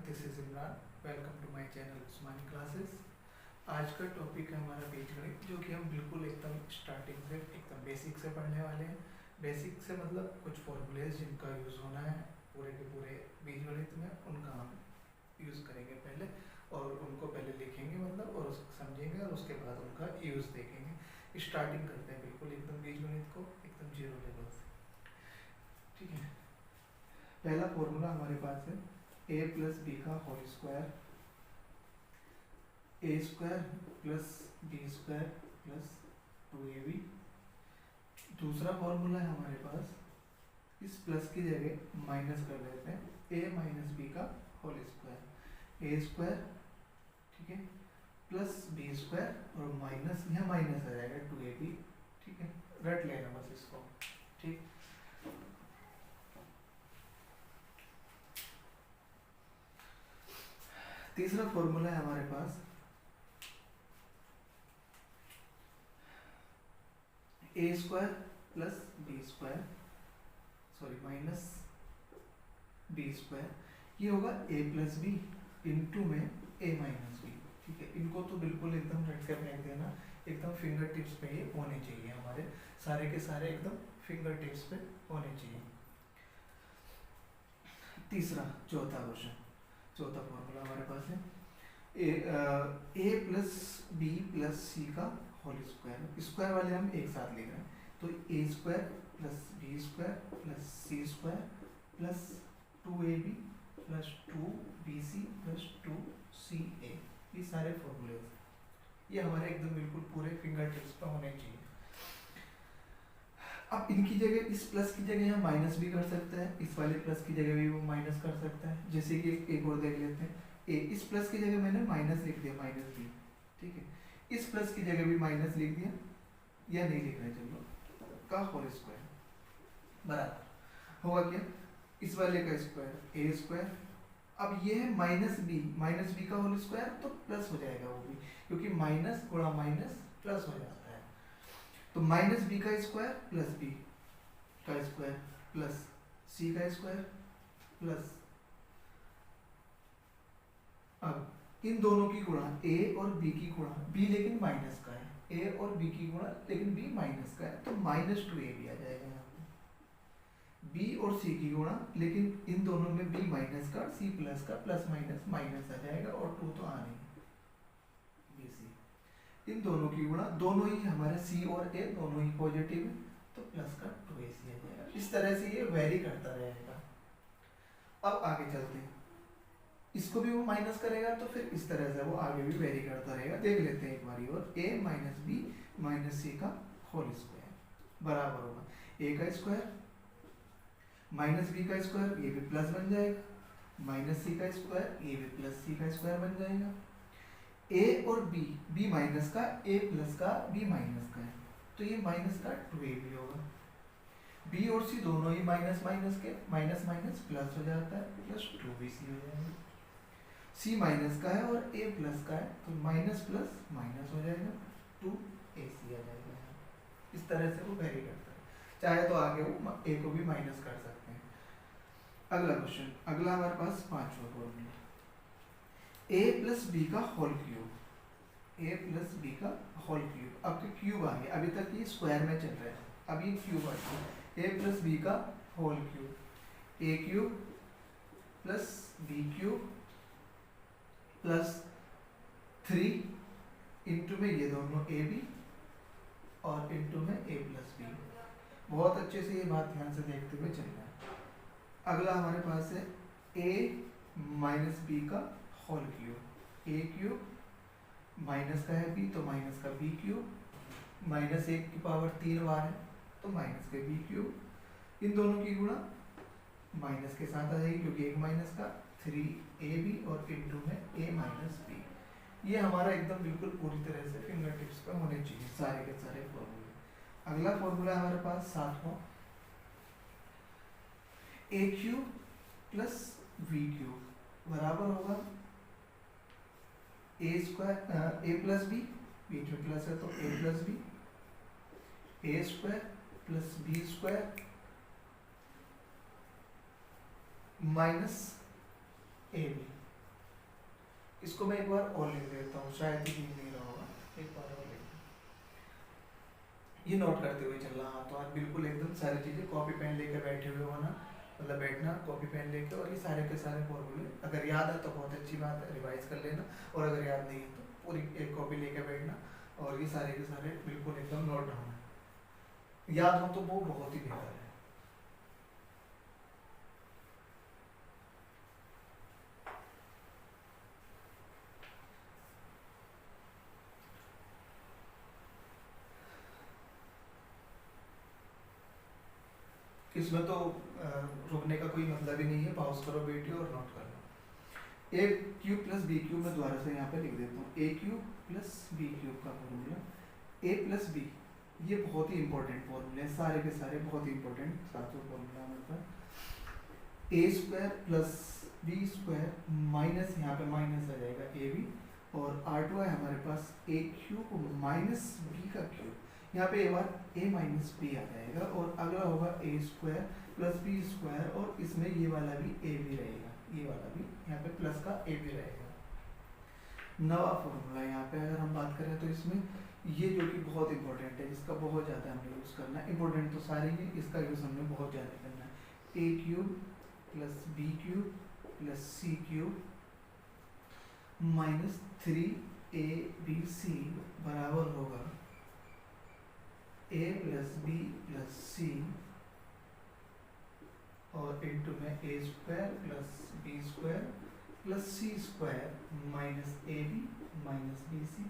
This is Imran. Welcome to my channel Usmani classes. आज का topic है हमारा बीजगणित, जो कि हम बिल्कुल एकदम स्टार्टिंग से एकदम बेसिक से पढ़ने वाले हैं। बेसिक से मतलब कुछ फॉर्मूलेज जिनका यूज़ होना है पूरे के पूरे बीजगणित में, उनका हम यूज़ करेंगे पहले, और उनको पहले लिखेंगे मतलब, और उसको समझेंगे, और उसके बाद उनका यूज़ देखेंगे। स्टार्टिंग करते हैं बिल्कुल एकदम बीजगणित को एकदम जीरो लेवल से। ठीक है, पहला फॉर्मूला हमारे पास है a प्लस बी का whole square, A square plus B square plus 2ab। दूसरा फॉर्मूला है हमारे पास, इस प्लस की जगह माइनस कर देते हैं, a माइनस बी का होल स्क्वायर, ए स्क्वायर, ठीक है, प्लस बी स्क्वायर और माइनस, यहाँ माइनस आ जाएगा 2ab। ठीक है, रट लेना बस इसको। ठीक, तीसरा फॉर्मूला है हमारे पास, A square plus B square, sorry minus B square, ये होगा ए प्लस बी इंटू में ए माइनस बी। ठीक है, इनको तो बिल्कुल एकदम रट के फेंक देना, एकदम फिंगर टिप्स पे ये होने चाहिए, हमारे सारे के सारे एकदम फिंगर टिप्स पे होने चाहिए। तीसरा चौथा क्वेश्चन, चौथा फॉर्मूला हमारे पास है ए प्लस बी प्लस सी का होल स्क्वायर। स्क्वायर वाले हम एक साथ लिख रहे हैं, तो A square plus B square plus C square plus 2ab plus 2bc plus 2ca। ये सारे फॉर्मूले ये हमारे एकदम बिल्कुल पूरे फिंगर टिप्स पर होने चाहिए। अब इनकी जगह, इस प्लस की जगह हम माइनस भी कर सकते हैं, इस वाले प्लस की जगह भी वो माइनस कर सकता है। जैसे कि एक और देख लेते हैं, ए, इस प्लस की जगह मैंने माइनस लिख दिया, माइनस बी। ठीक है, इस प्लस की जगह भी माइनस लिख दिया, या नहीं लिख रहे, चलो, का होल स्क्वायर बराबर होगा क्या, इस वाले का स्क्वायर ए स्क्वायर। अब ये है माइनस बी का होल स्क्वायर, तो प्लस हो जाएगा वो भी, क्योंकि माइनस गुणा माइनस प्लस हो जाता है। तो माइनस बी का स्क्वायर प्लस बी का स्क्वायर प्लस सी का स्क्वायर प्लस, अब इन दोनों की गुणा ए और बी की गुणा, बी लेकिन माइनस का है, ए और बी की गुणा लेकिन बी माइनस का है, तो माइनस 2ab आ जाएगा यहाँ पे। बी और सी की गुणा, लेकिन इन दोनों में बी माइनस का, सी प्लस का, प्लस माइनस माइनस आ जाएगा, और 2 तो आ नहीं, बी सी। इन दोनों की गुणा, दोनों ही हमारे सी और ए दोनों ही पॉजिटिव है, तो प्लस का 2ac आ जाएगा। इस तरह से ये वेरी करता रहेगा। अब आगे चलते हैं, इसको भी वो माइनस करेगा, तो फिर इस तरह से वो आगे भी वेरी करता रहेगा। देख लेते हैं एक बारी और, a माइनस बी माइनस सी का होल स्क्वायर बराबर होगा a का स्क्वायर माइनस बी का स्क्वायर, ये भी प्लस बन जाएगा, माइनस सी का स्क्वायर, ये भी प्लस सी का स्क्वायर बन जाएगा। a और b माइनस का, a प्लस का, b माइनस का है, तो ये माइनस का 2ab होगा। b और c दोनों ही माइनस माइनस के, माइनस माइनस प्लस हो जाता है, प्लस 2bc हो जाएगा। c माइनस का है और a प्लस का है, तो माइनस प्लस माइनस हो जाएगा, 2ac आ जाएगा। इस तरह से वो वेरी करता है, चाहे तो आगे वो a को भी माइनस कर सकते हैं। अगला क्वेश्चन, अगला हमारे पास पांचवा फॉर्मूला, a प्लस बी का whole cube, a plus B का होल क्यूब। अब तो क्यूब आ गया, अभी तक ये स्क्वायर में चल रहा है, अब ये क्यूब आ गया, a प्लस बी का whole cube, a cube plus B cube plus 3 into में ये दोनों ए बी और इंटू में ए प्लस बी। बहुत अच्छे से ये बात ध्यान से देखते हुए चलना है। अगला हमारे पास है ए माइनस बी का होल क्यूब, ए क्यूब माइनस का है बी, तो माइनस का बी क्यूब, माइनस 1 की पावर 3 बार है, तो माइनस का बी क्यूब। इन दोनों की गुणा माइनस के साथ आ जाएगी, क्योंकि एक माइनस का, 3ab और इंटू में a माइनस बी। ये हमारा एकदम बिल्कुल पूरी तरह से फिंगर टिप्स पे होने चाहिए सारे के सारे फॉर्मूले। अगला फॉर्मूला हमारे पास सातवां, a cube plus v cube बराबर होगा a square, a plus B, बीच में प्लस है तो a plus B, a square plus B square minus A B. इसको मैं एक बार और लिख देता हूँ, शायद ही नहीं रहा होगा, एक बार और लिख, ये नोट करते हुए चलना। हाँ, तो आप बिल्कुल एकदम सारी चीज़ें कॉपी पेन लेकर बैठे हुए होना, मतलब बैठना कॉपी पेन लेके, और ये सारे के सारे फॉर्मूले अगर याद है तो बहुत अच्छी बात है, रिवाइज कर लेना, और अगर याद नहीं है तो पूरी एक कॉपी लेकर बैठना, और ये सारे के सारे बिल्कुल एकदम नोट डाउन है, याद हो तो वो बहुत ही बेहतर है। इसमें तो रुकने का कोई मतलब ही नहीं है, पॉज करो वीडियो और नोट कर लो। ए क्यूब प्लस बी क्यूब में दोबारा से यहाँ पे लिख देता हूँ, A cube plus B cube का फॉर्मूला, ए प्लस बी, ये बहुत ही इंपॉर्टेंट फॉर्मूले हैं, सारे के सारे बहुत ही इंपॉर्टेंट सातों फॉर्मूला हमारे पास। A square plus B square minus, यहाँ पे माइनस आ जाएगा ए बी, और आर टू है हमारे पास ए क्यूब माइनस बी का क्यूब, यहाँ पे एक बार a माइनस बी आ जाएगा, और अगला होगा a square plus B square, और इसमें ये वाला भी a भी रहेगा, ये वाला भी यहाँ पे प्लस का a भी रहेगा। नवा फॉर्मूला यहाँ पे अगर हम बात करें तो इसमें ये जो कि बहुत इंपॉर्टेंट है, इसका बहुत ज़्यादा हमें यूज़ करना है, इंपॉर्टेंट तो सारे ही, इसका यूज़ हमें बहुत ज़्यादा करना है। a cube plus B cube plus C cube minus 3abc बराबर होगा a plus B plus C, और इंटू में a square plus B square plus C square minus A B minus B C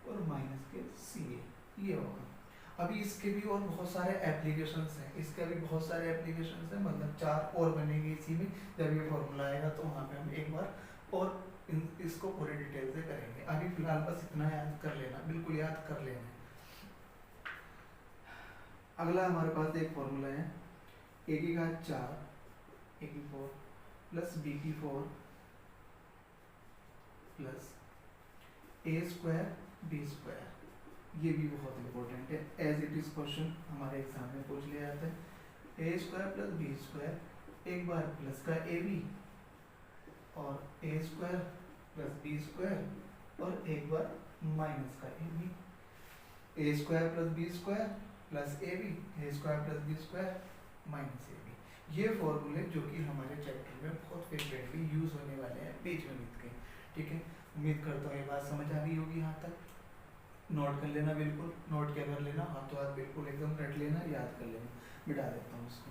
और माइनस के सी ए, ये होगा। अभी इसके भी और बहुत सारे एप्लीकेशंस हैं, इसके भी बहुत सारे एप्लीकेशंस हैं, मतलब 4 और बनेंगे इसी में, जब ये फॉर्मूला आएगा तो वहाँ पे हम एक बार और इसको पूरे डिटेल से करेंगे। अभी फिलहाल बस इतना याद कर लेना, बिल्कुल याद कर लेना। अगला हमारे पास एक फॉर्मूला है, ए की घात 4 ए की 4 प्लस बी की 4 plus A square B square, ये भी बहुत इंपॉर्टेंट है, एज इट इज क्वेश्चन हमारे एग्जाम में पूछ लिया जाता है। A square plus B square, एक बार प्लस का ए बी, और A square plus B square, और एक बार माइनस का A B, A square plus B square plus A B, A square plus B square minus A B. ये फॉर्मूले जो कि हमारे चैप्टर में बहुत फ्रिक्वेंटली यूज होने वाले हैं बीजगणित के, ठीक है। उम्मीद करता हूँ ये बात समझ आ गई होगी, यहाँ तक नोट कर लेना, बिल्कुल नोट क्या कर लेना, हाथों हाथ बिल्कुल एकदम रट लेना, याद कर लेना। मिटा देता हूँ उसको।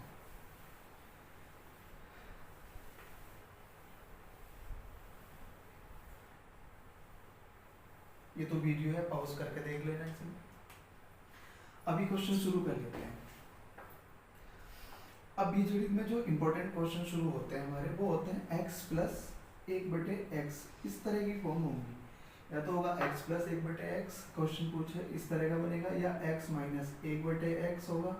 ये तो वीडियो है, पॉज करके देख लेना इसमें। अभी क्वेश्चन शुरू कर लेते हैं। अब बीजगणित में जो इंपॉर्टेंट क्वेश्चन शुरू होते हैं हमारे, वो होते हैं x प्लस 1/x, इस तरह की फॉर्म होंगी, या तो होगा x प्लस 1/x क्वेश्चन पूछे इस तरह का बनेगा, या x माइनस 1/x होगा,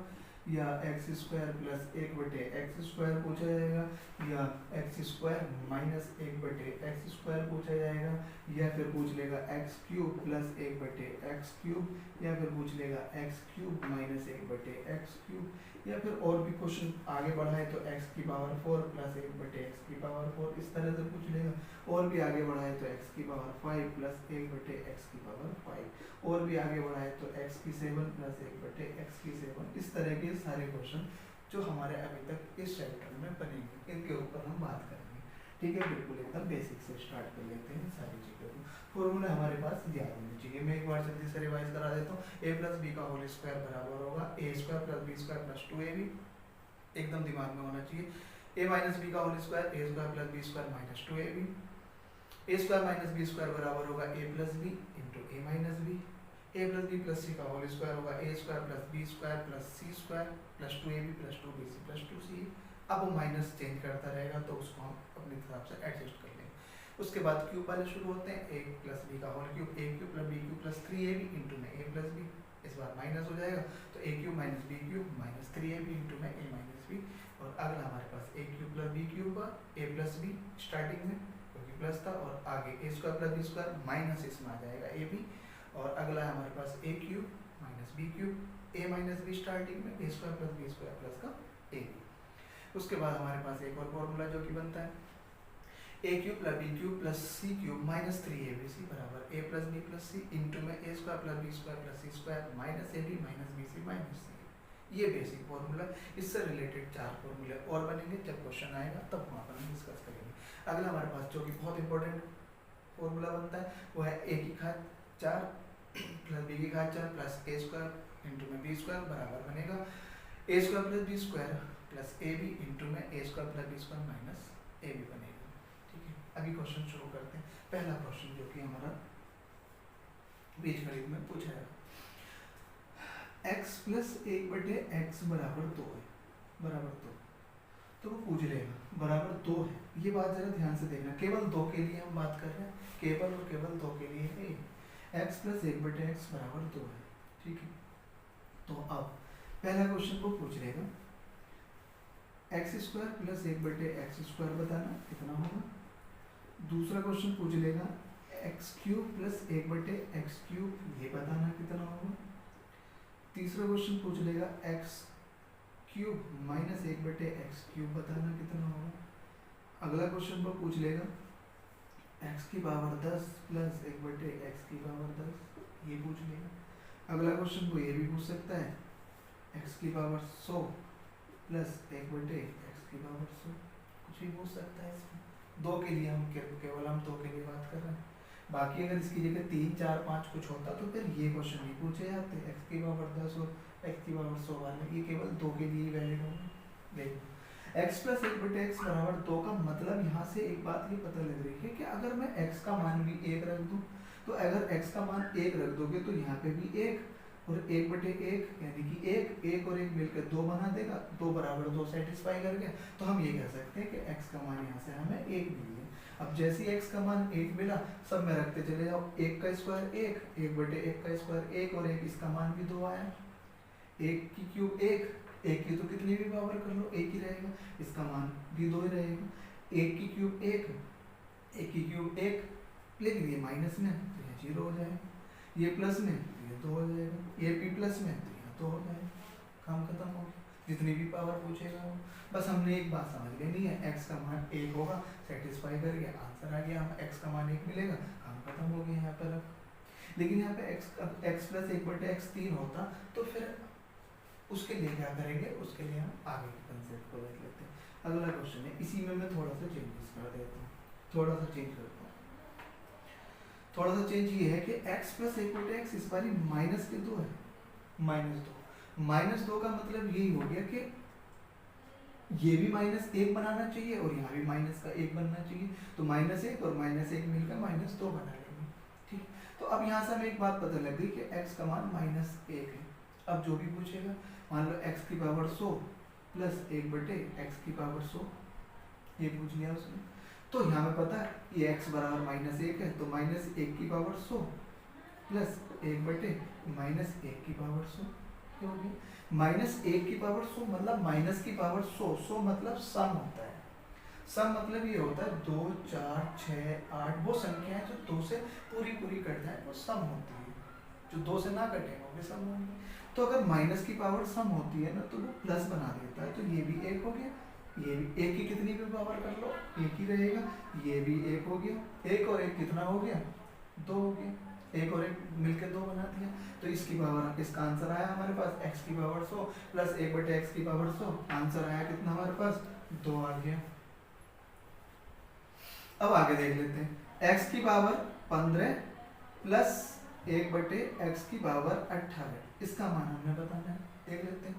या x square plus 1/x square पूछा जाएगा, या x square minus 1/x square पूछा जाएगा, या फिर पूछ लेगा x cube plus 1/x cube, या फिर पूछ लेगा x cube minus 1/x cube, या फिर और भी क्वेश्चन आगे बढ़ाए तो x की पावर 4 प्लस 1/x की पावर 4 इस तरह से पूछ लेगा, और भी आगे बढ़ाए तो x की पावर 5 प्लस 1/x की पावर 5, और भी आगे बढ़ाए तो x की 7 प्लस 1/x की 7, इस तरह के सारे क्वेश्चन जो हमारे अभी तक इस चैप्टर में बनेंगे, इनके ऊपर हम बात करेंगे, ठीक है। बिल्कुल एकदम बेसिक से स्टार्ट कर लेते हैं सारी चीज़ों को। फॉर्मूला हमारे पास याद होनी चाहिए, मैं एक बार जल्दी से रिवाइज करा देता हूँ। a प्लस बी का होल स्क्वायर बराबर होगा a square plus B square plus 2ab, एकदम दिमाग में होना चाहिए। a माइनस बी का whole square a square plus B square minus 2ab, a square minus B square बराबर होगा a plus B into a minus B, a plus B plus C का whole square होगा a square plus B square plus C square plus 2ab plus 2bc plus 2c। अब वो minus change करता रहेगा तो उसको हम अपनी तरफ से एडजस्ट कर लेंगे। उसके बाद क्यूब वाले शुरू होते हैं, a प्लस बी का whole cube, a cube plus B cube plus 3ab into में a प्लस बी, इस बार माइनस हो जाएगा तो a cube minus B cube minus 3ab into में a माइनस बी, और अगला हमारे पास a cube plus B cube का a प्लस बी स्टार्टिंग में क्योंकि प्लस था, और आगे a square plus B square minus इसमें आ जाएगा a बी, और अगला है हमारे पास a cube minus B cube a minus B starting में a square plus B square plus का a बी। उसके बाद हमारे पास एक और फॉर्मूला जो कि बनता है A cube plus B cube plus C cube minus 3abc बराबर A plus B plus C into में A square plus B square plus C square minus A B minus B C minus C. ये basic formula, इससे related 4 फॉर्मूले और बनेंगे, जब question आएगा तब वहाँ पर हम डिस्कस करेंगे। अगला हमारे पास जो कि बहुत इंपॉर्टेंट फॉर्मूला बनता है वो है ए की घात 4 प्लस बी की घात 4 प्लस ए स्क्वायर इंटू में बी स्क्वायर बराबर बनेगा A square plus B square plus A B into में A square plus B square minus A B बनेगा। ठीक है, अभी क्वेश्चन शुरू करते हैं। पहला क्वेश्चन जो कि हमारा बीजगणित में पूछा है, x प्लस 1/x बराबर 2 है, बराबर 2, तो वो पूछ लेगा बराबर 2 है। ये बात जरा ध्यान से देखना, केवल 2 के लिए हम बात कर रहे हैं, केवल और केवल 2 के लिए है। x प्लस 1/x बराबर 2 है। ठीक है, तो अब पहला क्वेश्चन को पूछ लेगा x square plus 1/x square बताना कितना होगा। दूसरा क्वेश्चन पूछ लेगा x cube plus 1/x cube, ये बताना कितना होगा। तीसरा क्वेश्चन पूछ लेगा x cube minus 1/x cube बताना कितना होगा। अगला क्वेश्चन को पूछ लेगा x की पावर 10 प्लस 1/x की पावर 10, ये पूछ लेगा। अगला क्वेश्चन को ये भी पूछ सकता है x की पावर 100 प्लस 1/x की पावर 100, कुछ भी पूछ सकता है इसमें। 2 के लिए हम केवल हम 2 के लिए बात कर रहे हैं। बाकी अगर इसकी जगह 3, 4, 5 कुछ होता तो फिर ये क्वेश्चन नहीं पूछे जाते, x की पावर 10 और x की पावर 100 वाले, ये केवल 2 के लिए वैलिड होंगे। देखो x प्लस 1/x बराबर 2 का मतलब यहाँ से एक बात ये पता लग रही है कि अगर मैं x का मान भी 1 रख दूँ, तो अगर x का मान 1 रख दोगे तो यहाँ पे भी 1 और 1/1 यानी कि 1 और 1 मिलकर 2 बना देगा, 2 बराबर 2 सेटिस्फाई करके, तो हम ये कह सकते हैं कि x का मान यहाँ से हमें 1 मिल गया। अब जैसे ही x का मान 1 मिला, सब में रखते चले जाओ, 1 का स्क्वायर 1, 1/1 का स्क्वायर 1 और 1, इसका मान भी 2 आया। 1 की क्यूब 1 की तो कितनी भी पावर कर लो 1 ही रहेगा, इसका मान भी 2 ही रहेगा। 1 की क्यूब 1 की क्यूब 1, लेकिन ये माइनस में तो ये 0 हो जाएगा, ये प्लस में तो ये 2 हो जाएगा, ये भी प्लस में तो ये 2 हो जाएगा। काम खत्म हो गया, जितनी भी पावर पूछेगा वो। बस हमने एक बात समझ लेनी है, x का मान 1 होगा, सेटिस्फाई करके आंसर आ गया, हम x का मान 1 मिलेगा, काम खत्म हो गया यहाँ पर। लेकिन यहाँ पे x प्लस 1/x 3 होता तो फिर उसके लिए क्या करेंगे, उसके लिए हम आगे के कंसेप्ट को देख लेते हैं। अगला क्वेश्चन है, इसी में मैं थोड़ा सा चेंजेस कर देता हूँ, थोड़ा सा चेंज करता हूँ। थोड़ा सा चेंज ये है कि x प्लस 1/x इस बारी माइनस के 2 है, -2 का मतलब यही हो गया कि ये भी -1 बनाना चाहिए और यहाँ भी माइनस का 1 बनना चाहिए, तो -1 और -1 मिलकर -2 बना लेंगे। ठीक, तो अब यहाँ से हमें एक बात पता लग गई कि x का मान -1 है। अब जो भी पूछेगा, मान लो x की पावर 100 प्लस 1/x की पावर 100, ये पूछ लिया उसने, तो यहाँ में पता है ये x बराबर -1 है, तो -1 की पावर 100 प्लस 1/-1 की पावर 100 होगी। -1 की पावर 100 मतलब माइनस की पावर 100 मतलब सम होता है। सम मतलब ये होता है 2, 4, 6, 8 वो संख्याएं जो 2 से पूरी कट जाए वो सम होती है, जो 2 से ना कटे वो भी सम होंगे। तो अगर माइनस की पावर सम होती है ना तो वो प्लस बना देता है, तो ये भी 1 हो गया, ये भी 1 की कितनी भी पावर कर लो 1 ही रहेगा, ये भी 1 हो गया, 1 और 1 कितना हो गया 2 हो गया, 1 और 1 मिलकर 2 बना दिया। तो इसकी पावर, इसका आंसर आया हमारे पास x की पावर 100 प्लस 1/x की पावर 100, आंसर आया कितना हमारे पास 2 आ गया। अब आगे देख लेते हैं, x की पावर 15 प्लस 1/x की पावर 18, इसका मान हमें बताना है। देख लेते हैं,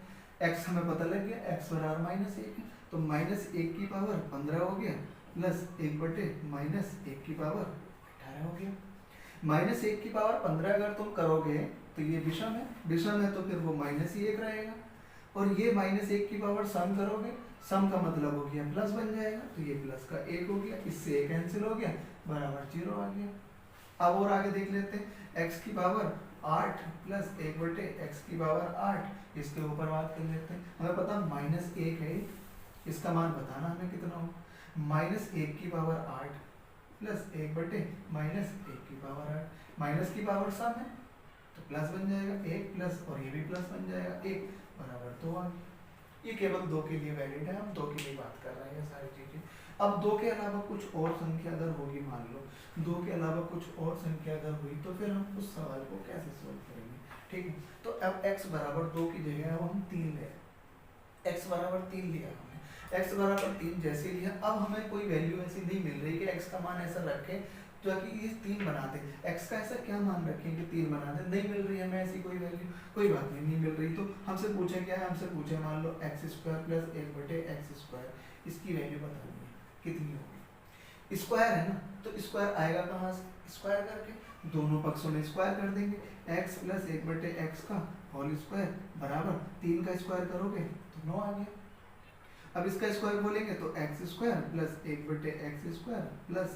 x हमें पता लग गया, x बराबर -1 है, तो -1 की पावर 15 हो गया प्लस 1/-1 की पावर 18 हो गया। -1 की पावर 15 अगर तुम करोगे तो ये विषम है तो फिर वो -1 रहेगा, और ये -1 की पावर सम करोगे, सम का मतलब हो गया प्लस बन जाएगा, तो ये प्लस का 1 हो गया, इससे 1 कैंसिल हो गया, बराबर 0 आ गया। अब और आगे देख लेते हैं, x की पावर 8 प्लस 1/x की पावर 8, इसके ऊपर बात कर लेते हैं। हमें पता -1 है, इसका मान बताना हमें कितना हो, -1 की पावर 8 प्लस 1/-1 की पावर 8, माइनस की पावर सम है तो प्लस बन जाएगा 1 प्लस, और ये भी प्लस बन जाएगा 1, बराबर 2 आ गया। ये केवल 2 के लिए वैलिड है, हम 2 के लिए बात कर रहे हैं ये सारी चीजें। अब 2 के अलावा कुछ और संख्या अगर होगी, मान लो 2 के अलावा कुछ और संख्या अगर हुई तो फिर हम उस सवाल को कैसे सोल्व करेंगे, ठीक है। तो अब x बराबर 2 की जगह अब हम 3 ले, x बराबर 3 लिया हमने, x बराबर 3 जैसे लिया, अब हमें कोई वैल्यू ऐसी नहीं मिल रही कि x का मान ऐसा रखें ताकि ये 3 बना दे, x का ऐसा क्या मान रखें कि 3 बना दे, नहीं मिल रही है हमें ऐसी कोई वैल्यू, कोई बात नहीं मिल रही तो हमसे पूछे क्या है, हमसे पूछे मान लो x² प्लस 1/x², इसकी वैल्यू बतानी है कितनी होगी, स्क्वायर है ना, तो स्क्वायर आएगा कहाँ से, स्क्वायर करके दोनों पक्षों में स्क्वायर कर देंगे, x प्लस 1/x का होल स्क्वायर बराबर 3 का स्क्वायर करोगे तो 9 आ गया। अब इसका स्क्वायर बोलेंगे तो x² plus 1/x² plus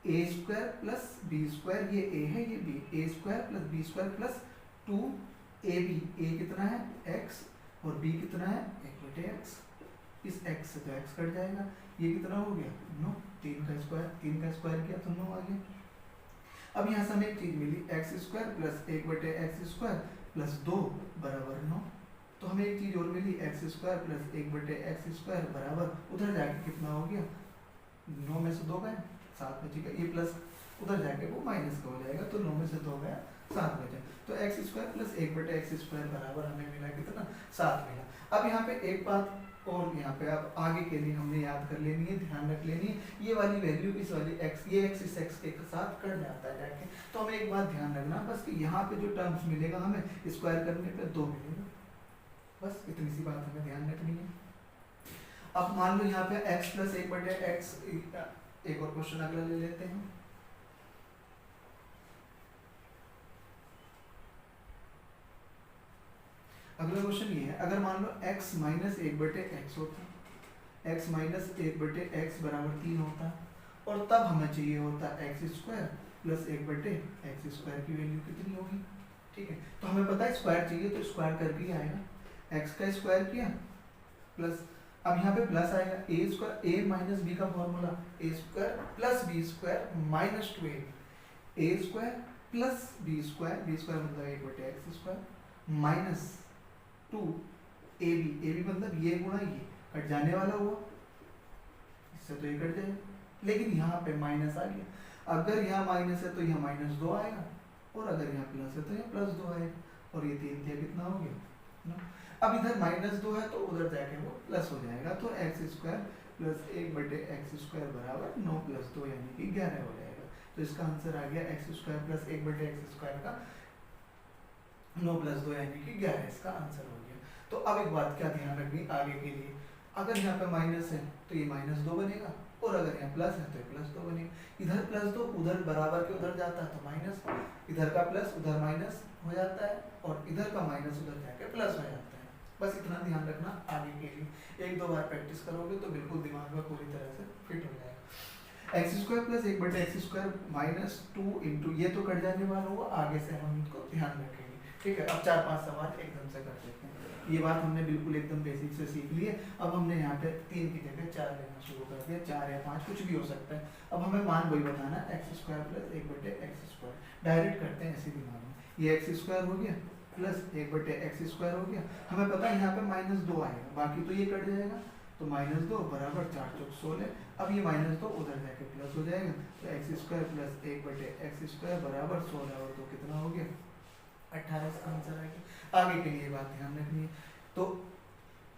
a² plus b², ये a है ये b, a² plus b² plus 2ab, a कितना है x और b कितना है 1/x, इस x से तो x कट जाएगा, ये कितना हो गया 9, 3 का स्क्वायर किया तो 9 आ गया। अब यहाँ से हमें एक चीज मिली, x² प्लस 1/x² प्लस 2 बराबर 9, तो हमें एक चीज और मिली, x² प्लस 1/x² बराबर उधर जाके कितना हो गया 9 में से 2 गए 7 बचेगा, ये प्लस उधर जाके वो माइनस का हो जाएगा, तो 9 में से 2 गया 7 बचा, तो x² प्लस 1/x² बराबर हमें मिला कितना 7 मिला। अब यहाँ पे एक बात और यहाँ पे अब आगे के लिए हमने याद कर लेनी है, ध्यान रख लेनी है, ये वाली वैल्यू इस वाली x, ये x इस x के साथ कट जाता है जाके, तो हमें एक बात ध्यान रखना बस कि यहाँ पे जो टर्म्स मिलेगा हमें स्क्वायर करने पे 2 मिलेगा, बस इतनी सी बात हमें ध्यान रखनी है। अब मान लो यहाँ पे x प्लस 1/x, एक और क्वेश्चन अगला ले लेते हैं। अगला क्वेश्चन ये है, अगर मान लो x माइनस 1/x होता, x माइनस 1/x बराबर 3 होता, और तब हमें चाहिए होता x² प्लस 1/x² की वैल्यू कितनी होगी, ठीक है। तो हमें पता है स्क्वायर चाहिए तो स्क्वायर करके ही आएगा, x का स्क्वायर किया प्लस, अब यहाँ पे प्लस आएगा a² a माइनस b का formula a² plus b² minus 2ab, a² plus b² मतलब 1/x² माइनस 2ab, मतलब ये गुणा ये कट जाने वाला हुआ, इससे तो ये कट जाएगा, लेकिन यहाँ पे माइनस आ गया, अगर यहाँ माइनस है तो यहाँ -2 आएगा, और अगर यहाँ प्लस है तो यहाँ +2 आएगा, और ये 3 दिया कितना हो गया ना। अब इधर -2 है तो उधर जाके वो प्लस हो जाएगा, तो x² प्लस 1/x² बराबर 9 + 2 यानी कि 11 हो जाएगा, तो इसका आंसर आ गया x² प्लस 1/x² का 9 + 2 यानी कि 11, इसका आंसर हो गया। तो अब एक बात क्या ध्यान रखनी आगे के लिए, अगर यहाँ पे माइनस है तो ये -2 बनेगा, और अगर यहाँ प्लस है तो ये +2 बनेगा, इधर +2 उधर बराबर के उधर जाता है तो माइनस, इधर का प्लस उधर माइनस हो जाता है, और इधर का माइनस उधर जाके प्लस हो जाता है, बस इतना ध्यान रखना आगे के लिए, 1-2 बार प्रैक्टिस करोगे तो बिल्कुल दिमाग में पूरी तरह से फिट हो जाएगा। x² plus 1/x² minus 2 into, ये तो कट जाने वाला होगा, आगे से हम इनको ध्यान रखेंगे, ठीक है। अब 4-5 सवाल एकदम से कर देते हैं, ये बात हमने बिल्कुल एकदम बेसिक से सीख ली है। अब हमने यहाँ पे 3 की जगह 4 लेना शुरू कर दिया, 4 या 5 कुछ भी हो सकता है। अब हमें मान वही बताना है, x² प्लस 1/x², डायरेक्ट करते हैं ऐसे दिमाग में, ये x² हो गया प्लस 1/x² हो गया, हमें पता है यहाँ पे -2 आएगा, बाकी तो ये कट जाएगा, तो -2 बराबर 4 × 16, अब ये -2 उधर जाके प्लस हो जाएगा, तो x² प्लस 1/x² बराबर 16 और 2 कितना हो गया 18, इसका आंसर आ गया। आगे के लिए बात ध्यान रखनी है, तो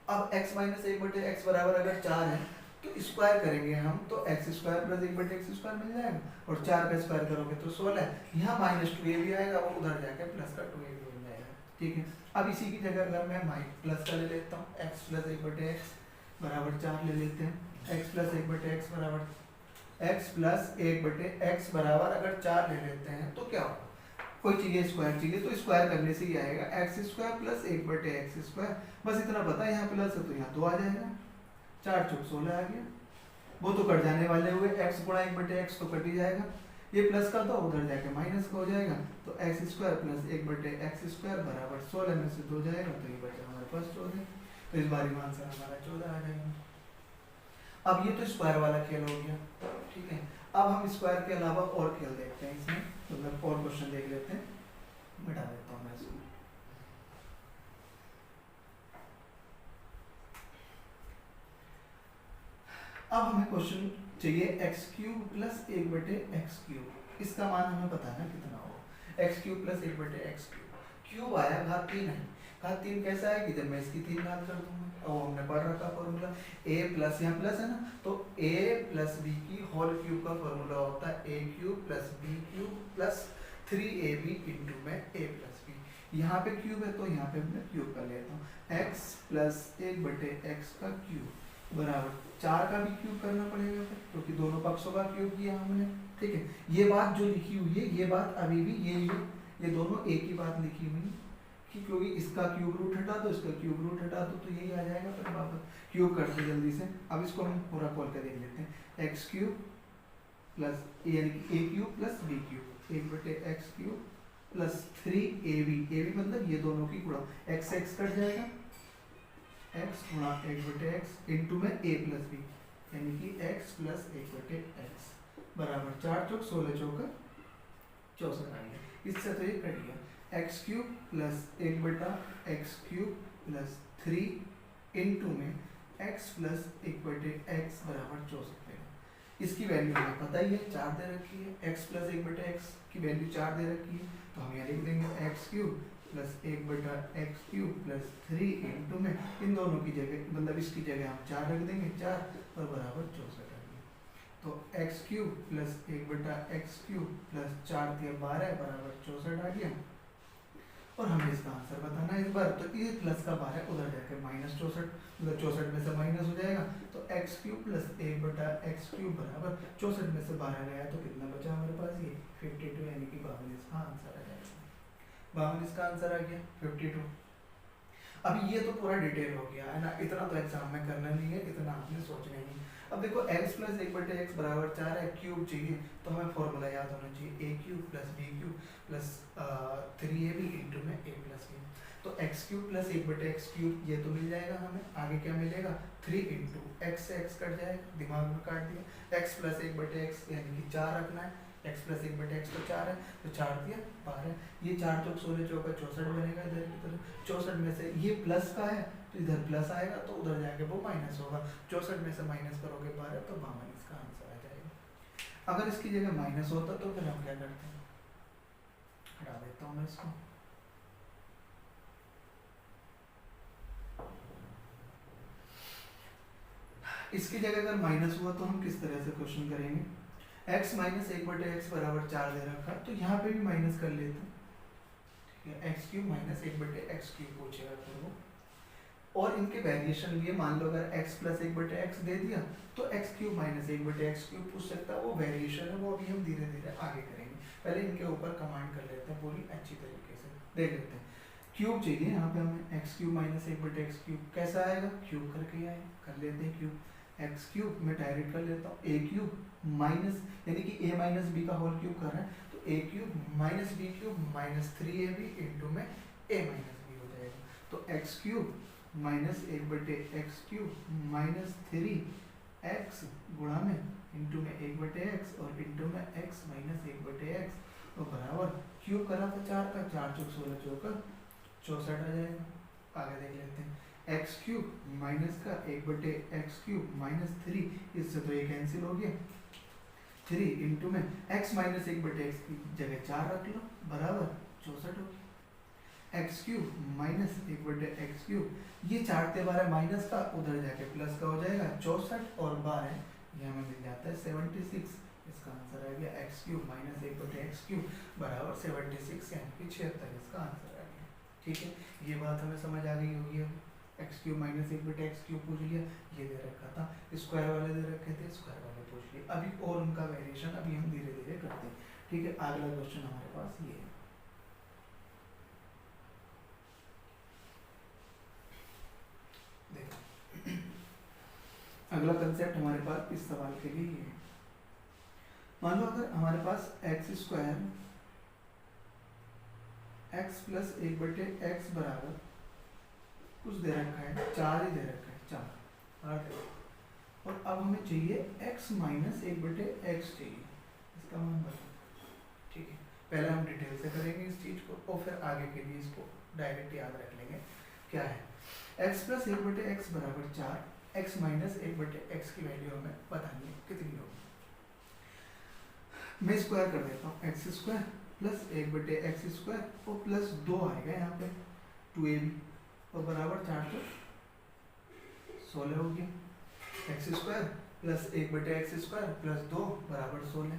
अब x माइनस 1/x बराबर अगर 4 है तो स्क्वायर करेंगे हम, तो x² प्लस 1/x² मिल जाएगा, और 4 का स्क्वायर करोगे तो 16, यहाँ -2ab आएगा, वो उधर जाके प्लस का 2ab हो जाएगा, ठीक है। अब इसी की जगह अगर मैं प्लस का ले लेता हूँ, x प्लस 1/x बराबर 4 ले लेते हैं, x प्लस 1/x बराबर x प्लस 1/x बराबर अगर 4 ले लेते हैं तो क्या होगा, कोई चाहिए स्क्वायर चाहिए तो स्क्वायर करने से ही आएगा, x² प्लस 1/x², बस इतना पता है, यहाँ प्लस है तो यहाँ 2 आ जाएगा, 4 × 16 आ गया, वो तो कट जाने वाले हुए, x गुणा 1/x तो कट ही जाएगा, ये प्लस का तो उधर जाके माइनस का हो जाएगा, तो x² प्लस 1/x² बराबर 16 में से 2 जाएगा, तो ये बचा हमारे पास 14, तो इस बारी में आंसर हमारा 14 आ जाएगा। अब ये तो स्क्वायर वाला खेल हो गया, ठीक है। अब हम स्क्वायर के अलावा और खेल देखते हैं इसमें, मतलब और क्वेश्चन देख लेते हैं, मिटा देता हूँ मैं इसको। अब हमें क्वेश्चन चाहिए एक्स क्यूब प्लस एक बटे एक्स क्यूब, इसका मान हमें पता है ना कितना होगा। एक्स क्यूब प्लस एक बटे एक्स क्यूब, क्यूब आया घात 3 है, घात 3 कैसा है कि जब मैं इसकी 3 घात कर दूंगा, और हमने पढ़ रखा फॉर्मूला a प्लस, यहाँ प्लस है ना, तो a प्लस बी की होल क्यूब का फॉर्मूला होता है a cube plus B cube plus 3ab into में a प्लस बी। यहाँ पे क्यूब है तो यहाँ पे मैं क्यूब कर लेता हूँ। x प्लस एक बटे एक्स का क्यूब बराबर 4 का भी क्यूब करना पड़ेगा फिर, क्योंकि दोनों पक्षों का क्यूब किया हमने। ठीक है, ये बात जो लिखी हुई है ये बात अभी भी ये दोनों एक ही बात लिखी हुई है कि क्योंकि इसका क्यूब रूट हटा दो, इसका क्यूब रूट हटा दो, तो यही आ जाएगा फिर वापस। क्यूब करते जल्दी से, अब इसको हम पूरा खोल कर देख लेते हैं। एक्स क्यूब प्लस यानी कि ए क्यूब प्लस बी क्यूब, एक बटे x cube plus 3ab, ab मतलब ये दोनों की गुणा, x x कट जाएगा, x गुणा एक बटे एक्स इंटू में a प्लस बी, यानी कि x प्लस एक बटे एक्स बराबर 4 चौक 16 चौका 64 आ गया। इससे तो ये कट गया। एक्स क्यूब प्लस एक बटा एक्स क्यूब प्लस 3 इंटू में x प्लस एक बटे एक्स बराबर 64 देगा। इसकी वैल्यू हमें पता ही है 4 दे रखी है, x प्लस एक बटे एक्स की वैल्यू 4 दे रखी है, तो हम यहाँ लिख देंगे एक्स क्यूब प्लस एक बटा एक्स क्यूब प्लस 3 इंटू में इन दोनों की जगह मतलब इसकी जगह हम 4 रख देंगे, 4 और बराबर 64 आ गया। तो एक्स क्यूब प्लस एक बटा एक्स क्यूब प्लस 4 दिया 12 बराबर 64 आ गया। और हमें इसका आंसर बताना है इस बार, तो ये प्लस का 12 उधर जाकर माइनस 64, मतलब 64 में से माइनस हो जाएगा, तो एक्स क्यूब प्लस एक बटा एक्स क्यूब बराबर 64 में से 12 गया तो कितना बचा हमारे पास, ये 52, यानी कि 52 इसका आंसर आ जाएगा। 52 इसका आंसर आ गया 52। अब ये तो पूरा डिटेल हो गया है ना, इतना तो एग्जाम में करना नहीं है, इतना आपने सोचना नहीं। अब देखो x प्लस एक बटे एक्स बराबर 4 है, क्यूब चाहिए तो हमें फॉर्मूला याद होना चाहिए a cube plus b cube plus 3ab into में a प्लस बी। तो x क्यूब प्लस एक बटे एक्स क्यूब ये तो मिल जाएगा हमें, आगे क्या मिलेगा 3 इंटू एक्स से x कट जाएगा, दिमाग में काट दिया, x प्लस एक बटे एक्स यानी कि 4 रखना है, x प्लस एक बटे एक्स तो 4 है, तो 4 दिया 12, ये 4 चौक 16 चौका 64 बनेगा इधर की तरफ, 64 में से ये प्लस का है तो इधर प्लस आएगा तो उधर जाके वो माइनस होगा, 64 में से माइनस करोगे 12 तो 52 इसका आंसर आ जाएगा। अगर इसकी जगह माइनस होता तो फिर हम क्या करते हैं, हटा देता हूँ मैं इसको, इसकी जगह अगर माइनस हुआ तो हम किस तरह से क्वेश्चन करेंगे, x माइनस एक बटे एक्स बराबर 4 दे रखा है तो यहाँ पे भी माइनस कर लेते हैं, ठीक है, एक्स क्यूब माइनस एक बटे एक्स क्यूब पूछेगा फिर वो, और इनके वेरिएशन लिए मान लो अगर x प्लस एक बटे एक्स दे दिया तो x क्यूब माइनस एक बटे एक्स क्यूब पूछ सकता है, वो वेरिएशन है वो अभी हम धीरे धीरे आगे करेंगे, पहले इनके ऊपर कमांड कर लेते हैं पूरी अच्छी तरीके से देख लेते हैं। क्यूब चाहिए यहाँ पे हमें, x क्यूब माइनस एक बटे एक्स क्यूब कैसा आएगा, क्यूब करके आएगा, कर लेते हैं क्यूब, एक्स क्यूब मैं डायरेक्ट कर लेता हूँ, ए क्यूब माइनस यानी कि ए माइनस बी का होल क्यूब कर रहे हैं तो A cube minus B cube minus 3ab into में ए माइनस बी हो जाएगा, तो एक्स क्यूब माइनस एक बटे एक्स क्यूब माइनस 3x गुणा में इंटू में एक बटे एक्स और इंटू में x माइनस एक बटे एक्स और बराबर क्यूब करा था 4 का, 4 चौक 16 चौका 64 आ जाएगा। आगे देख लेते हैं, एक्स क्यूब माइनस का एक बटे एक्स क्यूब माइनस 3, इससे तो ये कैंसिल हो गया, 3 इंटू में x माइनस एक बटे एक्स की जगह 4 रख लो बराबर 64 हो गया, एक्स क्यूब माइनस एक बटे एक्स क्यूब, ये 4 ते 12 माइनस का उधर जाके प्लस का हो जाएगा 64 और 12 ये हमें मिल जाता है 76, इसका आंसर आ गया एक्स क्यूब माइनस एक बटे एक्स क्यूब बराबर 76 यानी कि 76 इसका आंसर आ गया। ठीक है, ये बात हमें समझ आ गई होगी। अब एक्स क्यूब माइनस एक बटे एक्स क्यूब पूछ लिया, ये दे रखा था, स्क्वायर वाले दे रखे थे, स्क्वायर वाले पूछ लिए, अभी और उनका वेरिएशन अभी हम धीरे धीरे करते हैं। ठीक है, अगला क्वेश्चन हमारे पास ये है, अगला कंसेप्ट हमारे पास इस सवाल के लिए ये है, मान लो अगर हमारे पास एक्स स्क्वायर एक्स प्लस एक बटे एक्स बराबर कुछ दे रखा है, 4 ही दे रखा है, 4 8, और अब हमें चाहिए x माइनस एक बटे एक्स चाहिए, इसका मान बताओ। ठीक है, पहले हम डिटेल से करेंगे इस चीज को और फिर आगे के लिए इसको डायरेक्ट याद रख लेंगे। क्या है, x प्लस एक बटे एक्स बराबर 4, x माइनस 1/x की वैल्यू हमें बतानी है कितनी होगी। मैं स्क्वायर कर देता हूँ, x square plus 1/x square और प्लस 2 आएगा यहाँ पे 2ab और बराबर 4 तो 16 हो गया। X square plus 1/x square plus 2 बराबर 16।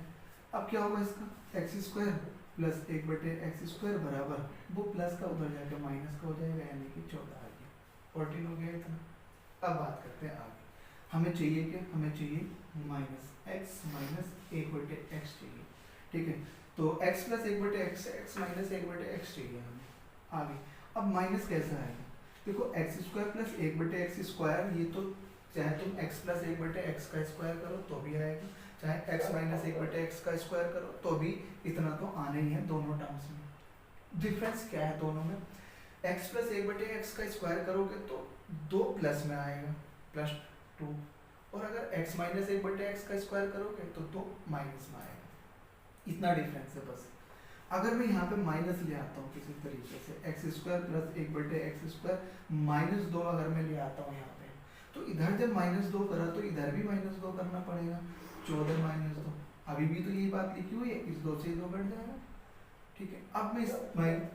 अब क्या होगा इसका, x square plus 1/x square बराबर वो प्लस का उधर जाकर माइनस का हो जाएगा, यानी कि 14 आ गया, 14 हो गया इतना। अब बात करते हैं आगे, हमें चाहिए क्या, हमें चाहिए माइनस एक्स माइनस 1/x चाहिए, ठीक है। तो x plus 1/x, x minus 1/x चाहिए हमें आगे। अब माइनस कैसे आएगा, देखो x square plus 1/x square, ये तो चाहे तुम x प्लस 1/x का स्क्वायर करो तो भी आएगा, चाहे x माइनस 1/x का स्क्वायर करो तो भी इतना तो आना ही है दोनों टर्म्स में। डिफरेंस क्या है दोनों में, x प्लस 1/x का स्क्वायर करोगे तो 2 प्लस में आएगा प्लस 2, और अगर x माइनस 1/x का स्क्वायर करोगे तो 2 माइनस में आएगा, इतना डिफरेंस है बस। अगर मैं यहाँ पे माइनस ले आता हूँ किसी तरीके से, x square plus 1/x square minus 2 अगर मैं ले आता हूँ यहाँ पे, तो इधर जब माइनस 2 करा तो इधर भी माइनस 2 करना पड़ेगा, 14 माइनस 2, अभी भी तो यही बात लिखी हुई है, इस 2 से 2 कट जाएगा, ठीक है। अब मैं इस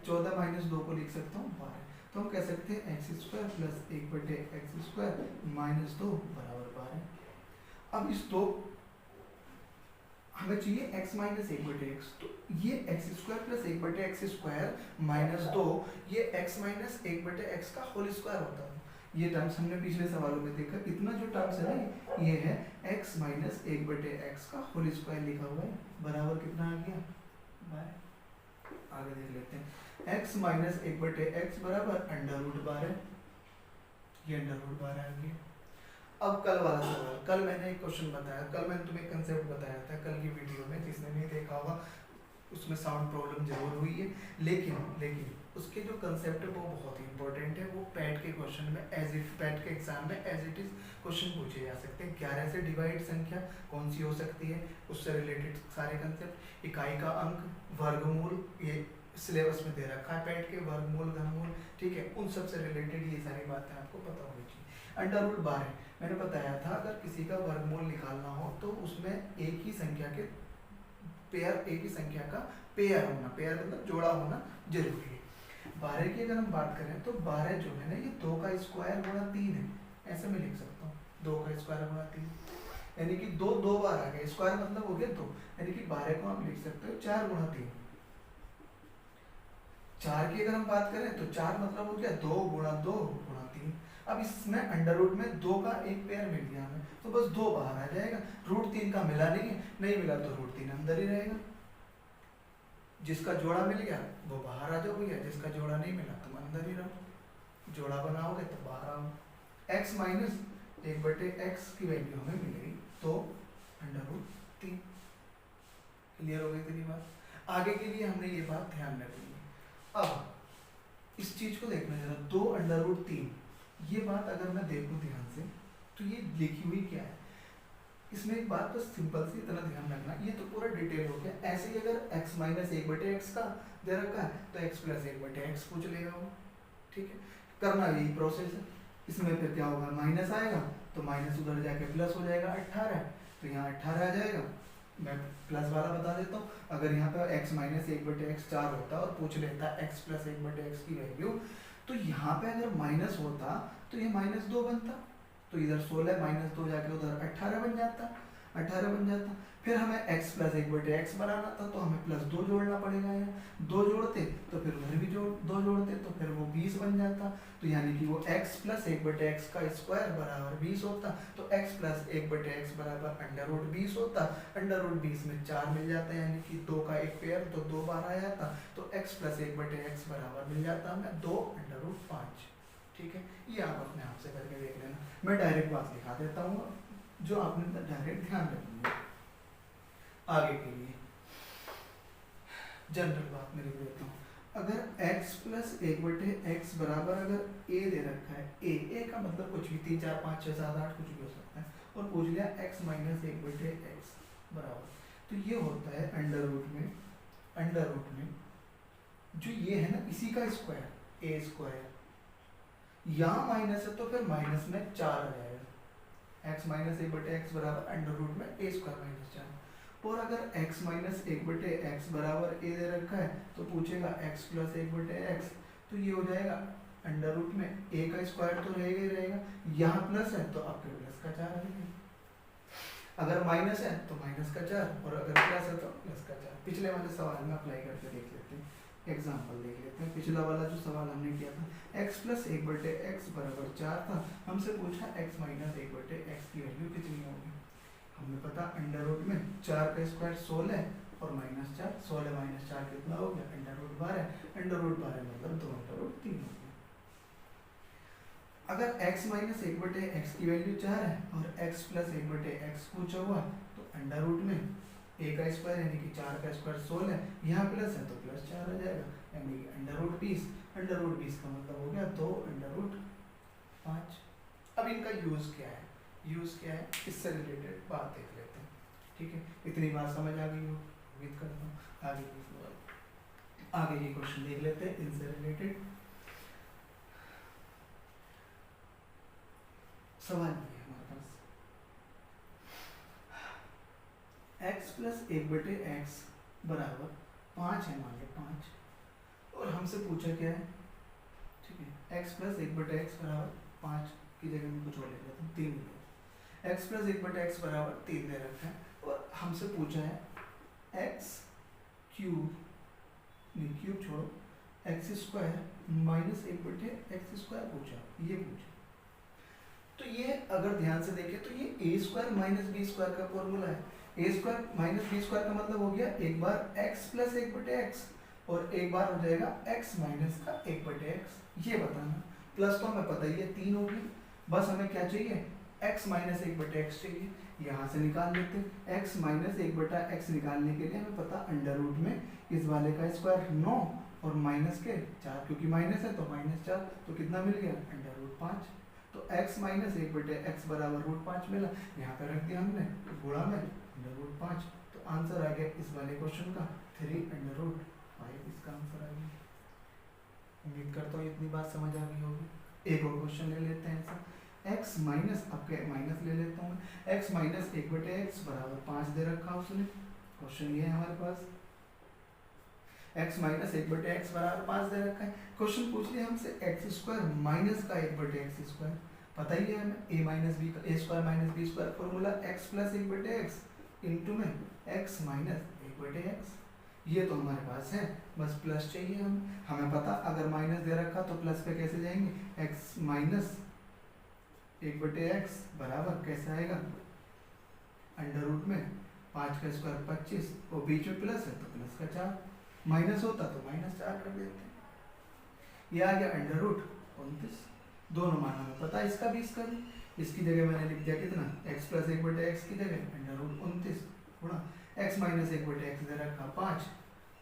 14 माइनस 2 को लिख सकता हूँ 12, तो हम कह सकते हैं x square plus 1/x square minus 2 बराबर 12। अब इस 2 हमें चाहिए x माइनस 1/x, तो ये x square plus 1/x square minus 2 ये x माइनस 1/x का होल स्क्वायर होता है। ये टर्म्स हमने पिछले सवालों में देखा, इतना जो टर्म्स है ना ये है x माइनस 1/x का होल स्क्वायर लिखा हुआ है, बराबर कितना आ गया 12। आगे देख लेते हैं, x माइनस 1/x बराबर √12, ये √12 आ गया। अब कल वाला सवाल, कल मैंने एक क्वेश्चन बताया, कल मैंने तुम्हें कंसेप्ट बताया था कल की वीडियो में, जिसने नहीं देखा होगा उसमें साउंड प्रॉब्लम जरूर हुई है, लेकिन उसके जो कंसेप्ट है वो बहुत ही इंपॉर्टेंट है, वो पैट के क्वेश्चन में पैट के एग्जाम में एज इट इज क्वेश्चन पूछे जा सकते हैं। 11 से डिवाइड संख्या कौन सी हो सकती है, उससे रिलेटेड सारे कंसेप्ट, इकाई का अंक, वर्गमूल, ये सिलेबस में दे रखा है पैट के, वर्गमूल, घनमूल, ठीक है, उन सब से रिलेटेड ये सारी बातें आपको पता होनी चाहिए। √12 मैंने बताया था, अगर किसी का वर्गमूल निकालना हो तो उसमें एक ही संख्या के पेयर, एक ही संख्या का पेयर होना, पेयर मतलब जोड़ा होना जरूरी है। 12 की अगर हम बात करें तो 12 जो है ना ये 2 का स्क्वायर गुणा 3 है, ऐसे मैं लिख सकता हूँ 2 का स्क्वायर गुणा 3, यानी कि 2 2 बार आ गया, स्क्वायर मतलब हो गया 2, यानी कि 12 को हम लिख सकते हो 4 गुणा 3। 4 की अगर हम बात करें तो 4 मतलब हो गया 2 गुणा 2 गुणा 3। अब इसमें अंडर रूट में 2 का एक पेयर मिल गया हमें, तो बस 2 बाहर आ जाएगा, √3 का मिला नहीं है, नहीं मिला तो √3 अंदर ही रहेगा, जिसका जोड़ा मिल गया वो बाहर आ जाओ भैया, जिसका जोड़ा नहीं मिला तुम अंदर ही रहो, जोड़ा बनाओगे तो बाहर आओ। x माइनस 1/x की वैल्यू हमें मिलेगी तो √3, क्लियर हो गई तेरी बात। आगे के लिए हमने ये बात ध्यान रखनी है। अब इस चीज को देखना जरा, 2 √3, ये बात अगर मैं देखूं ध्यान से तो ये लिखी हुई क्या है, इसमें एक बात बस सिंपल सी इतना ध्यान रखना, ये तो पूरा डिटेल हो गया। ऐसे ही अगर x माइनस 1/x का दे रखा है तो x प्लस 1/x पूछ लेगा वो, ठीक है, करना यही प्रोसेस है। इसमें फिर क्या होगा, माइनस आएगा तो माइनस उधर जाके प्लस हो जाएगा 18, तो यहाँ 18 आ जाएगा। मैं प्लस वाला बता देता हूँ, अगर यहाँ पे x माइनस 1/x 4 होता और पूछ लेता x प्लस 1/x की वैल्यू, तो यहाँ पे अगर माइनस होता तो ये -2 बनता, तो इधर 16 -2 जाके उधर 18 बन जाता, 18 बन जाता। फिर हमें x प्लस 1/x बनाना था तो हमें +2 जोड़ना पड़ेगा, यहाँ 2 जोड़ते तो फिर उधर भी 2 जोड़ते तो फिर वो 20 बन जाता, तो यानी कि वो x प्लस 1/x का स्क्वायर बराबर 20 होता, तो x प्लस 1/x बराबर √20 होता, √20 में 4 मिल जाता है, यानी कि 2 का एक पेयर तो 2 बार आ जाता, तो x प्लस 1/x बराबर मिल जाता हमें 2√5, ठीक है। ये आप अपने आप से करके देख लेना, मैं डायरेक्ट बात लिखा देता हूँ जो आपने डायरेक्ट ध्यान रखनी है। आगे के लिए जनरल बात मैं लिख देता हूँ, अगर x प्लस 1/x बराबर अगर a दे रखा है, a का मतलब कुछ भी 3 4 5 6 7 8 कुछ भी हो सकता है, और पूछ लिया x माइनस 1/x बराबर, तो ये होता है अंडर रूट में जो ये है ना इसी का स्क्वायर a स्क्वायर, यहाँ माइनस है तो फिर माइनस में 4 आ जाएगा, x माइनस एक बटे एक्स बराबर अंडर रूट में ए स्क्वायर माइनस 4। और अगर x माइनस एक बटे एक्स बराबर ए दे रखा है तो पूछेगा x प्लस एक बटे एक्स, तो ये हो जाएगा अंडर रूट में ए का स्क्वायर तो रहेगा ही रहेगा, यहाँ प्लस है तो आपके प्लस का 4 आएगा, अगर माइनस है तो माइनस का 4 और अगर प्लस है तो प्लस का 4। पिछले वाले सवाल में अप्लाई करके देख लेते हैं, एग्जाम्पल देख लेते हैं। पिछला वाला जो सवाल हमने किया था x प्लस एक बटे एक्स बराबर 4 था, हमसे पूछा x माइनस एक बटे एक्स की वैल्यू कितनी होगी। हमें पता अंडर रूट में 4 का स्क्वायर 16 और माइनस 4, 16 माइनस 4 कितना हो गया अंडर रूट 12, अंडर रूट 12 मतलब 2 अंडर रूट 3 हो गया। अगर x माइनस एक बटे एक्स की वैल्यू 4 है और x प्लस एक बटे एक्स पूछा हुआ तो अंडर रूट में a का स्क्वायर यानी कि 4 का स्क्वायर 16, यहाँ प्लस है तो प्लस 4 आ जाएगा, यानी कि अंडर रूट 20, अंडर रूट 20 का मतलब हो गया 2 अंडर रूट 5। अब इनका यूज क्या है, यूज क्या है इससे रिलेटेड बात देख लेते हैं, ठीक है। इतनी बात समझ आ गई हो, उम्मीद करता हूँ। आगे ये क्वेश्चन देख लेते हैं इनसे रिलेटेड। सवाल ये है हमारे पास, x प्लस एक बटे एक्स बराबर 5 है, मान लो 5, और हमसे पूछा क्या है, ठीक है, x प्लस एक बटे एक्स बराबर 5 की जगह में कुछ और ले लेता हूँ 3 ले, x प्लस एक बटे एक्स बराबर 3 दे रखा है और हमसे पूछा है x क्यूब, नहीं क्यूब छोड़ो, एक्स स्क्वायर माइनस एक बटे एक्स स्क्वायर पूछा, ये पूछा। तो ये अगर ध्यान से देखें तो ये ए स्क्वायर माइनस बी स्क्वायर का फॉर्मूला है। A square minus B square का मतलब हो गया एक बार एक्स प्लस एक बटे एक्स और एक बार हो जाएगा एक्स माइनस का एक बटे एक्स, ये बताना। प्लस तो हमें पता ही है 3 होगी, बस हमें क्या चाहिए एक्स माइनस एक बटे एक्स चाहिए, यहाँ से निकाल लेते हैं। एक्स माइनस एक बटा एक्स निकालने के लिए हमें पता अंडर रूट में इस वाले का स्क्वायर 9 और माइनस के 4, क्योंकि माइनस है तो माइनस 4, तो कितना मिल गया अंडर रूट 5। तो x माइनस एक बटे एक्स बराबर रूट 5 मिला, यहाँ पे रख दिया हमने तो गुणा में अंडर रूट 5, तो आंसर आ गया इस वाले क्वेश्चन का 3 अंडर रूट 5, इसका आंसर आ गया। उम्मीद करता हूँ इतनी बात समझ आ गई होगी। एक और क्वेश्चन ले लेते हैं ऐसा, x माइनस, आपके माइनस ले लेता हूँ, x माइनस एक बटे एक्स बराबर 5 दे रखा उसने, क्वेश्चन ये है हमारे पास, x माइनस एक बटे एक्स बराबर 5 दे रखा है। क्वेश्चन पूछ लिया हमसे एक्स स्क्वायर माइनस का एक बटे एक्स स्क्वायर, पता ही है हमें ए माइनस बी का, A square minus B square formula X plus एक बटे एक्स इंटू में एक्स माइनस एक बटे एक्स, ये तो हमारे पास है, बस प्लस चाहिए हमें पता अगर माइनस दे रखा तो प्लस पे कैसे जाएंगे, एक्स माइनस एक बटे एक्स बराबर कैसे आएगा अंडर रूट में 5 का स्क्वायर 25 और बीच में प्लस है तो प्लस का 4, माइनस होता तो माइनस 4 कर देते, ये आ गया अंडर रूट 29। दोनों मान हमें पता है, इसका भी इसका भी, इसकी जगह मैंने लिख दिया कितना x प्लस एक बटे एक्स की जगह अंडर रूट 29 गुणा x माइनस एक बटे एक्स दे रखा 5।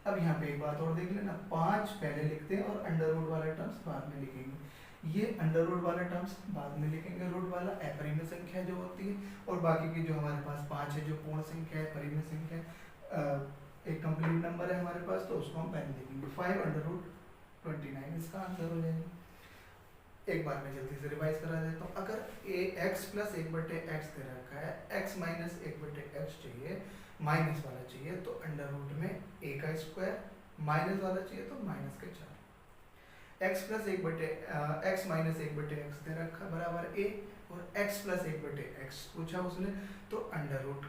अब यहाँ पे एक बात और देख लेना, 5 पहले लिखते हैं और अंडर रूट वाला टर्म्स बाद में लिखेंगे, ये अंडर रूट वाला टर्म्स बाद में लिखेंगे, रूट वाला अपरिमेय संख्या जो होती है, और बाकी की जो हमारे पास 5 है जो पूर्ण संख्या है, परिमेय संख्या एक कंप्लीट नंबर है हमारे पास, तो उसको हम पहले लिखेंगे 5 अंडर रूट 29, इसका आंसर हो जाएगा। एक बार मैं जल्दी से रिवाइज करा देता हूँ, अगर ए एक्स प्लस एक बटे एक्स दे रखा है, एक्स माइनस एक बटे एक्स चाहिए, माइनस वाला चाहिए तो अंडर रूट में ए का स्क्वायर, माइनस वाला चाहिए तो माइनस के 4, एक्स प्लस एक बटे एक्स माइनस एक बटे एक्स दे रखा बराबर ए, और एक्स प्लस एक बटे एक्स पूछा उसने तो अंडर रूट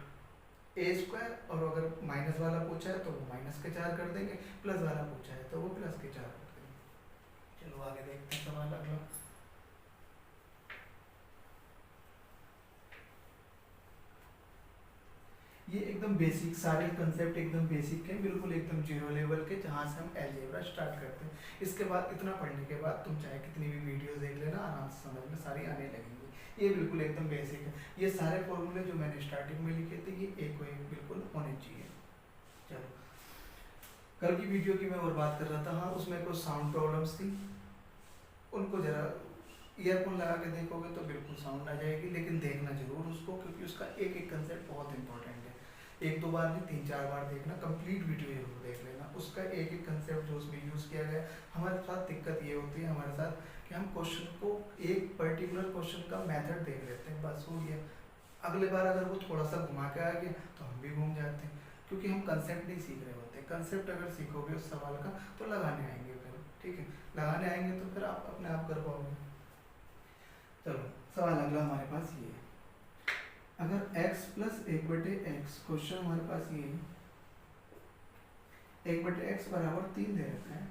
ए स्क्वायर, और अगर माइनस वाला पूछा है तो वो माइनस के 4 कर देंगे, प्लस वाला पूछा है तो वो प्लस के 4 कर देंगे। चलो आगे देखते हैं सवाल अगला। ये एकदम बेसिक, सारे कंसेप्ट एकदम बेसिक है, बिल्कुल एकदम जीरो लेवल के, जहाँ से हम अलजेब्रा स्टार्ट करते हैं। इसके बाद इतना पढ़ने के बाद तुम चाहे कितनी भी वीडियोस देख लेना, आराम से समझ में सारी आने लगेंगी। ये बिल्कुल एकदम बेसिक है, ये सारे फॉर्मूले जो मैंने स्टार्टिंग में लिखे थे ये एक को एक बिल्कुल होने चाहिए। चलो कल की वीडियो की मैं और बात कर रहा था, हाँ उसमें कुछ साउंड प्रॉब्लम्स थी, उनको जरा ईयरफोन लगा के देखोगे तो बिल्कुल साउंड आ जाएगी, लेकिन देखना जरूर उसको, क्योंकि उसका एक एक कंसेप्ट बहुत इंपॉर्टेंट है। एक दो बार नहीं 3-4 बार देखना, कंप्लीट वीडियो जरूर देख लेना, उसका एक एक कंसेप्ट जो उसमें यूज़ किया गया। हमारे साथ दिक्कत ये होती है हमारे साथ कि हम क्वेश्चन को, एक पर्टिकुलर क्वेश्चन का मेथड देख लेते हैं, बस हो गया, अगले बार अगर वो थोड़ा सा घुमा के आ गया तो हम भी घूम जाते हैं, क्योंकि हम कंसेप्ट नहीं सीख रहे होते। कंसेप्ट अगर सीखोगे उस सवाल का तो लगाने आएंगे फिर, ठीक है, लगाने आएंगे तो फिर आप अपने आप कर पाओगे। चलो सवाल अगला हमारे पास ये है, अगर x प्लस एक बटे एक्स, क्वेश्चन हमारे पास ये है, एक बटे एक्स बराबर 3 दे रखा है,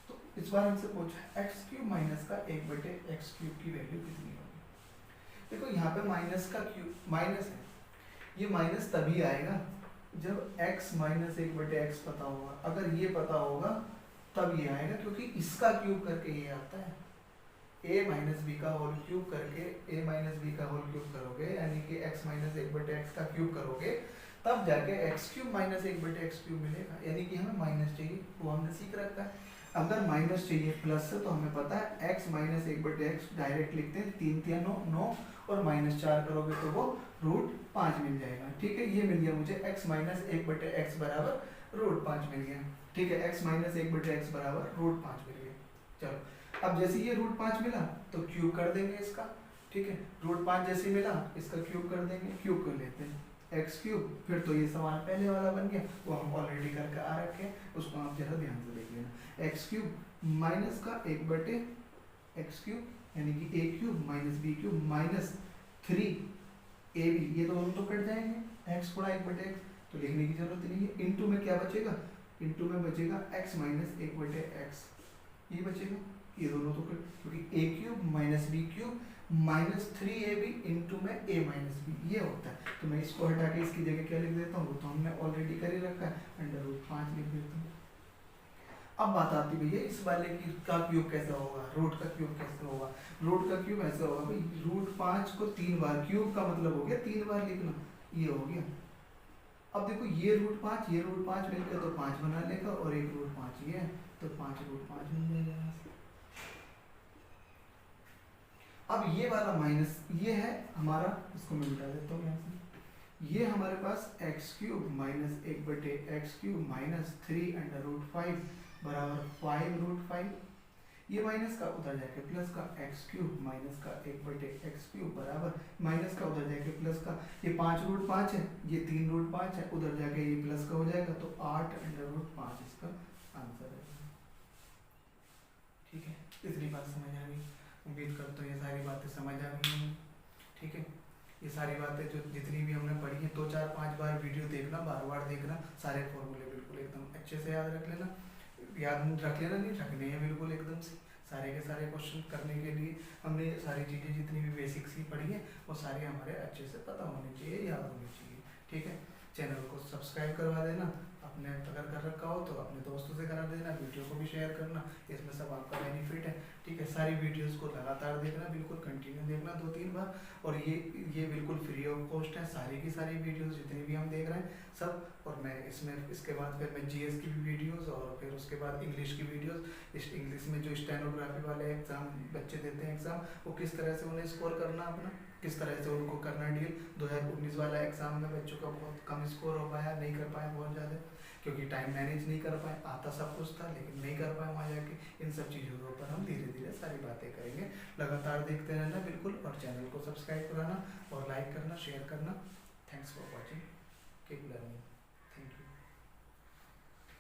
तो इस बार हमसे पूछा एक्स क्यूब माइनस का एक बटे एक्स क्यूब की वैल्यू कितनी होगी। देखो यहाँ पे माइनस का क्यूब माइनस है, ये माइनस तभी आएगा जब x माइनस एक बटे एक्स पता होगा। अगर ये पता होगा तब ये आएगा, क्योंकि इसका क्यूब करके ये आता है, a माइनस बी का होल क्यूब करके a माइनस बी का होल क्यूब करोगे, यानी कि x माइनस एक बटे एक्स का क्यूब करोगे, तब जाके एक्स क्यूब माइनस एक बटे एक्स क्यूब मिलेगा। यानी कि हमें माइनस चाहिए, वो हमने सीख रखा है। अगर माइनस चाहिए प्लस से, तो हमें पता है x माइनस एक बटे एक्स डायरेक्ट लिखते हैं, 3 3 9 9 और माइनस 4 करोगे तो वो √5 मिल जाएगा। ठीक है, ये मिल गया मुझे x माइनस एक बटे एक्स बराबर √5 मिल गया। ठीक है, x माइनस एक बटे एक्स बराबर √5 मिल गया। चलो अब जैसे ये √5 मिला तो क्यूब कर देंगे इसका। ठीक है, √5 जैसे मिला इसका क्यूब कर देंगे, क्यूब कर लेते हैं एक्स क्यूब। फिर तो ये सवाल पहले वाला बन गया, वो हम ऑलरेडी करके आ रखे हैं, उसको आप जरा ध्यान से देख लेना। एक्स क्यूब माइनस का एक बटे एक्स क्यूब, यानी कि a cube minus B cube minus 3ab, ये दोनों तो कट जाएंगे, x गुणा एक बटे एक्स, तो लिखने की जरूरत नहीं है। इनटू में क्या बचेगा, इनटू में बचेगा x माइनस एक बटे एक्स, ये बचेगा, ये दोनों तो कट, क्योंकि a cube minus B cube minus 3ab into में a माइनस बी, ये होता है। तो मैं इसको हटा के इसकी जगह क्या लिख देता हूँ, तो हमने ऑलरेडी कर ही रखा है, √5 लिख देता हूँ। अब बात आती भैया इस वाले की का क्यूब कैसे होगा, रूट का क्यूब कैसे होगा। रूट का क्यूब ऐसा होगा भाई, √5 को 3 बार, क्यूब का मतलब हो गया 3 बार लिखना, ये हो गया। अब देखो ये √5 ये √5 मिलकर तो 5 बना लेगा, और एक √5 ये है, तो 5 √5 मिल जाएगा यहाँ से। अब ये वाला माइनस ये है हमारा, इसको मैं मिटा देता हूँ यहाँ से। ये हमारे पास एक्स क्यूब माइनस एक बटे एक्स क्यूब माइनस 3√5 बराबर 5√5, ये माइनस का उधर जाके प्लस का एक्स क्यूब माइनस का एक बटे एक्स क्यूब बराबर माइनस का उधर जाके प्लस का, ये 5√5 है, ये 3√5 है, उधर जाके ये प्लस का हो जाएगा, तो 8√5 इसका आंसर है। ठीक है, इतनी बात समझ आ गई, उम्मीद करता हूँ ये सारी बातें समझ आ गई हैं। ठीक है, ये सारी बातें जो जितनी भी हमने पढ़ी है, 2 4 5 बार वीडियो देखना, बार बार देखना, सारे फॉर्मूले बिल्कुल एकदम अच्छे से याद रख लेना, याद रख लेना नहीं रखने हैं बिल्कुल एकदम से। सारे के सारे क्वेश्चन करने के लिए हमने सारी चीज़ें जितनी भी बेसिक्स ही पढ़ी हैं वो सारी हमारे अच्छे से पता होनी चाहिए, याद होनी चाहिए। ठीक है, चैनल को सब्सक्राइब करवा देना, अपने अगर कर रखा हो तो अपने दोस्तों से करा देना, वीडियो को भी शेयर करना, इसमें सब आपका बेनिफिट है। ठीक है, सारी वीडियोस को लगातार देखना, बिल्कुल कंटिन्यू देखना 2 3 बार, और ये बिल्कुल फ्री ऑफ कॉस्ट है, सारी की सारी वीडियोस जितनी भी हम देख रहे हैं सब। और मैं इसमें इसके बाद फिर मैं जीएस की भी वीडियोस, और फिर उसके बाद इंग्लिश की वीडियोस, इस इंग्लिश में जो स्टेनोग्राफी वाले एग्जाम बच्चे देते हैं एग्जाम, वो किस तरह से उन्हें स्कोर करना अपना, किस तरह से उनको करना डील। 2019 वाला एग्जाम में बच्चों का बहुत कम स्कोर हो पाया, नहीं कर पाए बहुत ज़्यादा, क्योंकि टाइम मैनेज नहीं कर पाए, आता सब कुछ था लेकिन नहीं कर पाए वहाँ जाके। इन सब चीज़ों के ऊपर हम धीरे धीरे सारी बातें करेंगे, लगातार देखते रहना बिल्कुल, और चैनल को सब्सक्राइब कराना और लाइक करना, शेयर करना। Thanks for watching, keep learning.